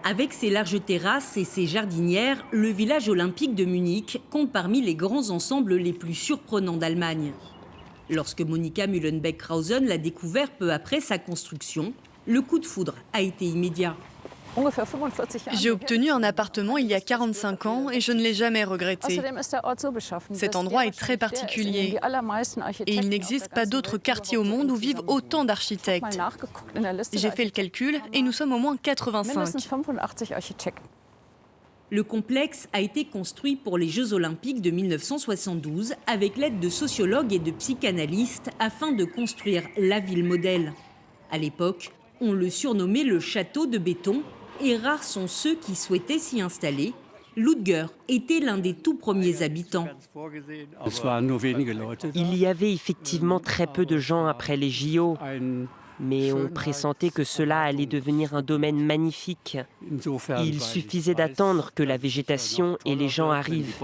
Avec ses larges terrasses et ses jardinières, le village olympique de Munich compte parmi les grands ensembles les plus surprenants d'Allemagne. Lorsque Monika Mühlenbeck-Krausen l'a découvert peu après sa construction, le coup de foudre a été immédiat. J'ai obtenu un appartement il y a 45 ans et je ne l'ai jamais regretté. Cet endroit est très particulier et il n'existe pas d'autre quartier au monde où vivent autant d'architectes. J'ai fait le calcul et nous sommes au moins 85. Le complexe a été construit pour les Jeux Olympiques de 1972 avec l'aide de sociologues et de psychanalystes afin de construire la ville modèle. À l'époque, on le surnommait le château de béton et rares sont ceux qui souhaitaient s'y installer. Ludger était l'un des tout premiers habitants. Il y avait effectivement très peu de gens après les JO, mais on pressentait que cela allait devenir un domaine magnifique. Il suffisait d'attendre que la végétation et les gens arrivent.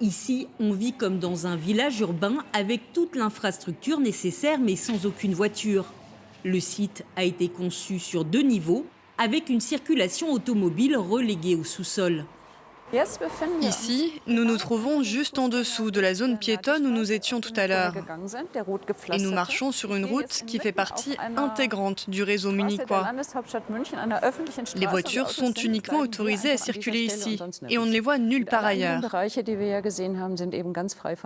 Ici, on vit comme dans un village urbain avec toute l'infrastructure nécessaire mais sans aucune voiture. Le site a été conçu sur 2 niveaux avec une circulation automobile reléguée au sous-sol. Ici, nous nous trouvons juste en dessous de la zone piétonne où nous étions tout à l'heure. Et nous marchons sur une route qui fait partie intégrante du réseau munichois. Les voitures sont uniquement autorisées à circuler ici et on ne les voit nulle part ailleurs.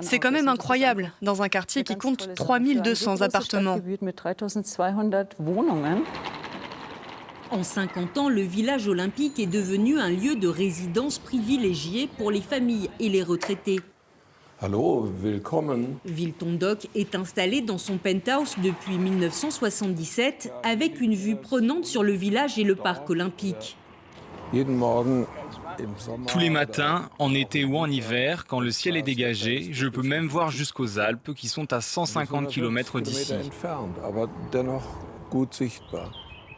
C'est quand même incroyable dans un quartier qui compte 3200 appartements. En 50 ans, le village olympique est devenu un lieu de résidence privilégié pour les familles et les retraités. Hallo, willkommen. Wilton-Dock est installé dans son penthouse depuis 1977 avec une vue prenante sur le village et le parc olympique. Tous les matins, en été ou en hiver, quand le ciel est dégagé, je peux même voir jusqu'aux Alpes qui sont à 150 km d'ici.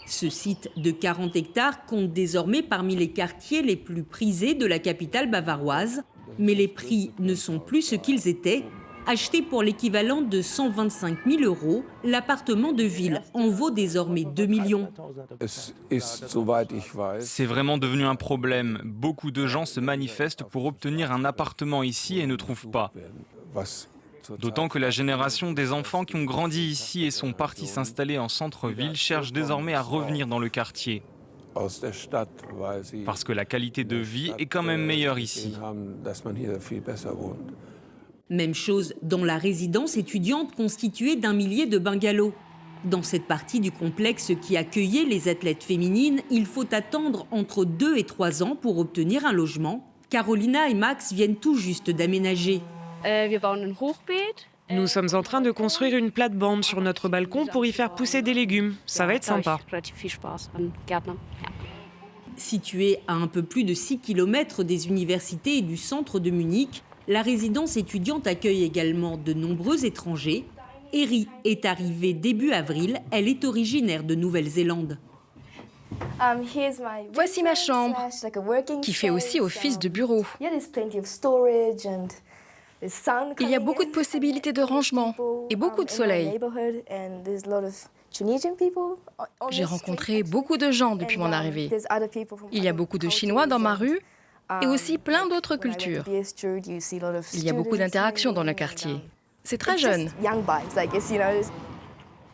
Ce site de 40 hectares compte désormais parmi les quartiers les plus prisés de la capitale bavaroise. Mais les prix ne sont plus ce qu'ils étaient. Acheté pour l'équivalent de 125 000 €, l'appartement de ville en vaut désormais 2 millions. C'est vraiment devenu un problème. Beaucoup de gens se manifestent pour obtenir un appartement ici et ne trouvent pas. D'autant que la génération des enfants qui ont grandi ici et sont partis s'installer en centre-ville cherche désormais à revenir dans le quartier. Parce que la qualité de vie est quand même meilleure ici. Même chose dans la résidence étudiante constituée d'1 millier de bungalows. Dans cette partie du complexe qui accueillait les athlètes féminines, il faut attendre entre 2 et 3 ans pour obtenir un logement. Carolina et Max viennent tout juste d'aménager. Nous sommes en train de construire une plate-bande sur notre balcon pour y faire pousser des légumes. Ça va être sympa. Située à un peu plus de 6 km des universités et du centre de Munich, la résidence étudiante accueille également de nombreux étrangers. Eri est arrivée début avril. Elle est originaire de Nouvelle-Zélande. Voici ma chambre, qui fait aussi office de bureau. Il y a beaucoup de possibilités de rangement et beaucoup de soleil. J'ai rencontré beaucoup de gens depuis mon arrivée. Il y a beaucoup de Chinois dans ma rue et aussi plein d'autres cultures. Il y a beaucoup d'interactions dans le quartier. C'est très jeune.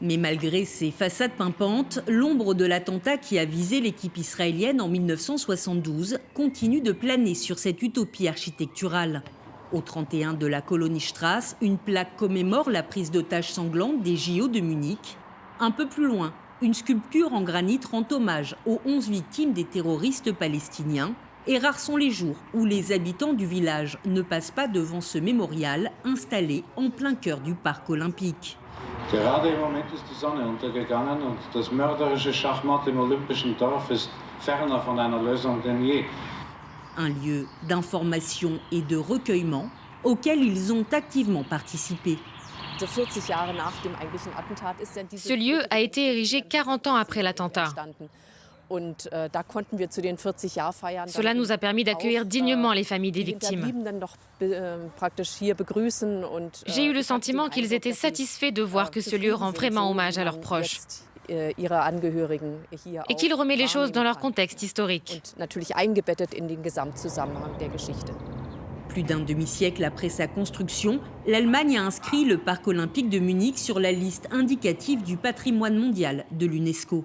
Mais malgré ces façades pimpantes, l'ombre de l'attentat qui a visé l'équipe israélienne en 1972 continue de planer sur cette utopie architecturale. Au 31 de la Kolonistrasse, une plaque commémore la prise d'otage sanglante des JO de Munich. Un peu plus loin, une sculpture en granit rend hommage aux 11 victimes des terroristes palestiniens. Et rares sont les jours où les habitants du village ne passent pas devant ce mémorial installé en plein cœur du parc olympique. Gerade im Moment ist die Sonne untergegangen und das mörderische Schachmatt im olympischen Dorf ist ferner von einer Lösung denn je. Un lieu d'information et de recueillement auquel ils ont activement participé. Ce lieu a été érigé 40 ans après l'attentat. Cela nous a permis d'accueillir dignement les familles des victimes. J'ai eu le sentiment qu'ils étaient satisfaits de voir que ce lieu rend vraiment hommage à leurs proches. et qu'il remet les choses dans leur contexte historique. Plus d'un demi-siècle après sa construction, l'Allemagne a inscrit le parc olympique de Munich sur la liste indicative du patrimoine mondial de l'UNESCO.